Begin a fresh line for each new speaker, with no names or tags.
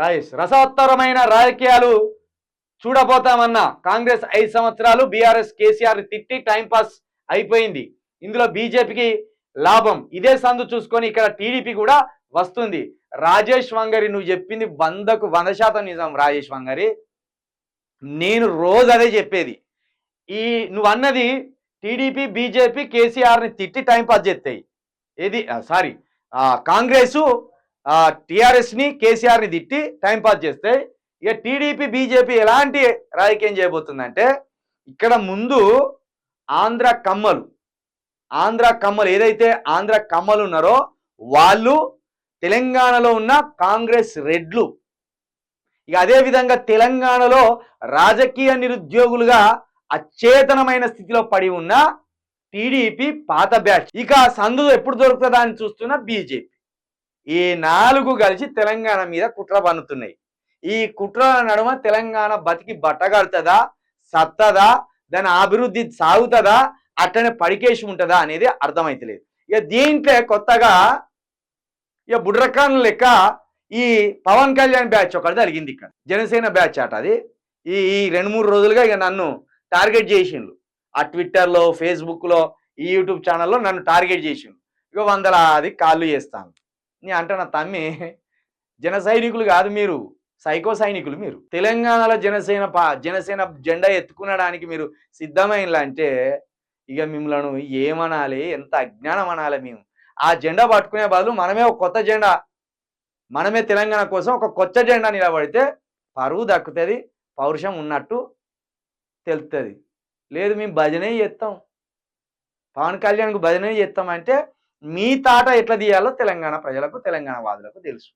రాయేష్ రసవత్తరమైన రాజకీయాలు చూడబోతామన్న కాంగ్రెస్ 5 సంవత్సరాలు బీఆర్ఎస్ కేసీఆర్ తిట్టి టైంపాస్ అయిపోయింది. ఇందులో బీజేపీకి లాభం. ఇదే సందు చూసుకొని ఇక్కడ టీడీపీ కూడా వస్తుంది. రాజేష్ వంగరి నువ్వు చెప్పింది 100కు 100% నిజం. రాజేష్ వంగరి నేను రోజు అదే చెప్పేది. ఈ నువ్వు అన్నది టీడీపీ బీజేపీ కేసీఆర్ని తిట్టి టైంపాస్ చేస్తాయి. ఏది సారీ కాంగ్రెస్ టీఆర్ఎస్ని కేసీఆర్ని తిట్టి టైంపాస్ చేస్తే ఇక టీడీపీ బీజేపీ ఎలాంటి రాజకీయం చేయబోతుందంటే ఇక్కడ ముందు ఆంధ్ర కమ్మలు ఏదైతే ఆంధ్ర కమ్మలు ఉన్నారో వాళ్ళు తెలంగాణలో ఉన్న కాంగ్రెస్ రెడ్లు, ఇక అదే విధంగా తెలంగాణలో రాజకీయ నిరుద్యోగులుగా అచేతనమైన స్థితిలో పడి ఉన్న టీడీపీ పాత బ్యాచ్, ఇక సందు ఎప్పుడు దొరుకుతుందా అని చూస్తున్న బీజేపీ. ఈ 4 కలిసి తెలంగాణ మీద కుట్ర పన్నుతున్నాయి. ఈ కుట్రల నడుమ తెలంగాణ బతికి బట్టగడుతుందా, సత్తదా, దాని అభివృద్ధి సాగుతుందా, అట్లనే పడికేసి ఉంటుందా అనేది అర్థమైతలేదు. ఇక దీంట్లో కొత్తగా ఇక బుడ్రకాన్ లెక్క ఈ పవన్ కళ్యాణ్ బ్యాచ్ ఒకటి జరిగింది. ఇక్కడ జనసేన బ్యాచ్ అట అది. ఈ 2-3 రోజులుగా ఇక నన్ను టార్గెట్ చేసిండ్రు. ఆ ట్విట్టర్లో, ఫేస్బుక్లో, ఈ యూట్యూబ్ ఛానల్లో నన్ను టార్గెట్ చేసిండ్రు. ఇక 100 కాళ్ళు చేస్తాను. నేను అంటున్నా, తమ్మి జన సైనికులు కాదు మీరు, సైకో సైనికులు మీరు. తెలంగాణలో జనసేన జెండా ఎత్తుకునడానికి మీరు సిద్ధమైనలా అంటే ఇక మిమ్మల్ని ఏమనాలి, ఎంత అజ్ఞానం అనాలి. మేము ఆ జెండా పట్టుకునే బదులు మనమే తెలంగాణ కోసం ఒక కొత్త జెండా నిలబడితే పరువు దక్కుతుంది, పౌరుషం ఉన్నట్టు తెలుస్తుంది. లేదు మేము భజనే చేస్తాం, పవన్ కళ్యాణ్కు భజనే చేస్తామంటే మీ తాట ఎట్లా తీయాలో తెలంగాణ ప్రజలకు, తెలంగాణ వాదులకు తెలుసు.